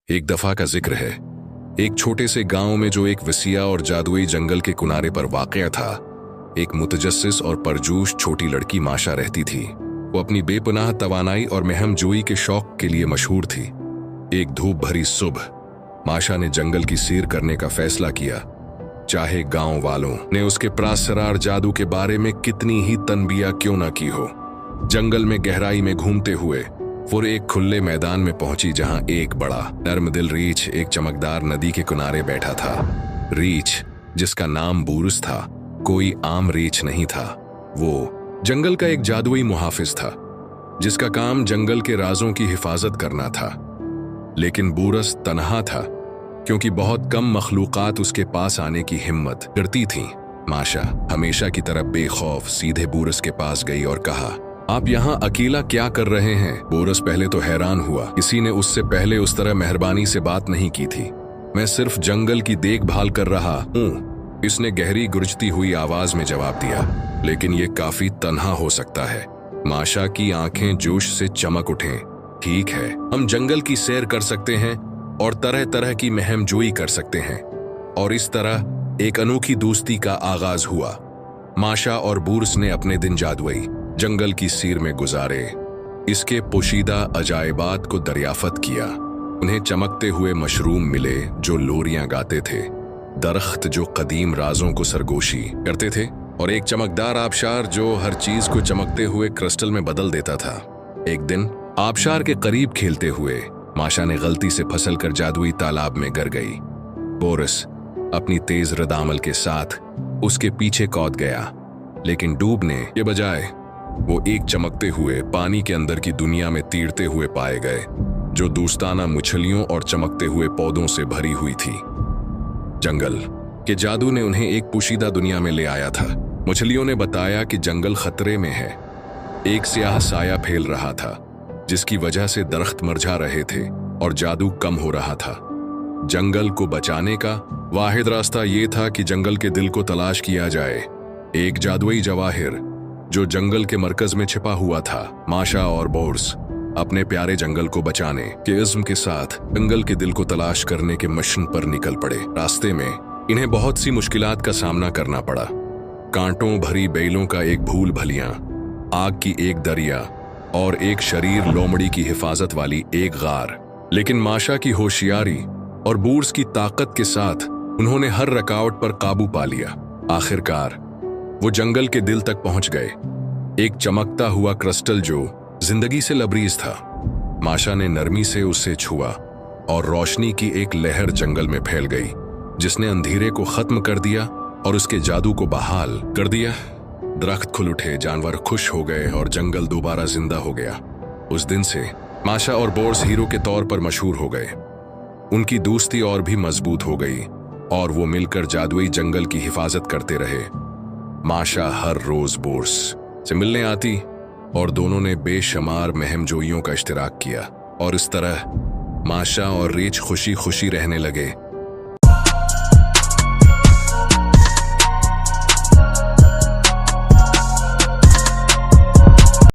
एक दफा का जिक्र है। एक छोटे से गांव में जो एक वसीया और जादुई जंगल के किनारे पर वाक़या था, एक मुतजस्सिस और परजोश छोटी लड़की माशा रहती थी। वो अपनी बेपनाह तवानाई और महमजोई के शौक के लिए मशहूर थी। एक धूप भरी सुबह माशा ने जंगल की सैर करने का फैसला किया, चाहे गांव वालों ने उसके प्रासरार जादू के बारे में कितनी ही तनबिया क्यों न की हो। जंगल में गहराई में घूमते हुए वो एक खुले मैदान में पहुंची, जहां एक बड़ा नर्मदिल रीछ एक चमकदार नदी के किनारे बैठा था। रीछ, जिसका नाम बूरस था, कोई आम रीछ नहीं था। वो जंगल का एक जादुई मुहाफिज था, जिसका काम जंगल के राजों की हिफाजत करना था। लेकिन बूरस तन्हा था, क्योंकि बहुत कम मखलूकात उसके पास आने की हिम्मत करती थीं। माशा हमेशा की तरह बेखौफ सीधे बूरस के पास गई और कहा, आप यहाँ अकेला क्या कर रहे हैं? बूरस पहले तो हैरान हुआ, किसी ने उससे पहले उस तरह मेहरबानी से बात नहीं की थी। मैं सिर्फ जंगल की देखभाल कर रहा हूँ, इसने गहरी गुरजती हुई आवाज में जवाब दिया। लेकिन ये काफी तन्हा हो सकता है। माशा की आंखें जोश से चमक उठें। ठीक है, हम जंगल की सैर कर सकते हैं और तरह तरह की महमजोई कर सकते हैं। और इस तरह एक अनोखी दोस्ती का आगाज हुआ। माशा और बूरस ने अपने दिन जादुई जंगल की सैर में गुजारे, इसके पोशीदा अजायबात को दरियाफत किया। उन्हें चमकते हुए मशरूम मिले जो लोरियां गाते थे, दरख्त जो कदीम राजों को सरगोशी करते थे, और एक चमकदार आबशार जो हर चीज को चमकते हुए क्रिस्टल में बदल देता था। एक दिन आबशार के करीब खेलते हुए माशा ने गलती से फिसल कर जादुई तालाब में गिर गई। बोरस अपनी तेज रदामल के साथ उसके पीछे कूद गया, लेकिन डूबने के बजाय वो एक चमकते हुए पानी के अंदर की दुनिया में तीरते हुए पाए गए, जो दोस्ताना मछलियों और चमकते हुए पौधों से भरी हुई थी। जंगल के जादू ने उन्हें एक पोशीदा दुनिया में ले आया था। मछलियों ने बताया कि जंगल खतरे में है। एक स्याह साया फैल रहा था, जिसकी वजह से दरख्त मुरझा रहे थे और जादू कम हो रहा था। जंगल को बचाने का वाहिद रास्ता ये था कि जंगल के दिल को तलाश किया जाए। एक जादुई जवाहिर जो जंगल के मरकज में छिपा हुआ था। माशा और बोरस अपने प्यारे जंगल को बचाने के इज़्म के साथ जंगल के दिल को तलाश करने के मिशन पर निकल पड़े। रास्ते में इन्हें बहुत सी मुश्किलात का सामना करना पड़ा। कांटों भरी बेलों का एक भूल भलियां, आग की एक दरिया और एक शरीर लोमड़ी की हिफाजत वाली एक गार। लेकिन माशा की होशियारी और बूरस की ताकत के साथ उन्होंने हर रुकावट पर काबू पा लिया। आखिरकार वो जंगल के दिल तक पहुंच गए, एक चमकता हुआ क्रिस्टल जो जिंदगी से लबरीज था। माशा ने नरमी से उसे छुआ और रोशनी की एक लहर जंगल में फैल गई, जिसने अंधेरे को खत्म कर दिया और उसके जादू को बहाल कर दिया। दरख्त खुल उठे, जानवर खुश हो गए और जंगल दोबारा जिंदा हो गया। उस दिन से माशा और बोरस हीरो के तौर पर मशहूर हो गए। उनकी दोस्ती और भी मजबूत हो गई और वो मिलकर जादुई जंगल की हिफाजत करते रहे। माशा हर रोज बोरस से मिलने आती और दोनों ने बेशुमार महमजोइयों का इश्तिराक किया, और इस तरह माशा और रीछ खुशी खुशी रहने लगे।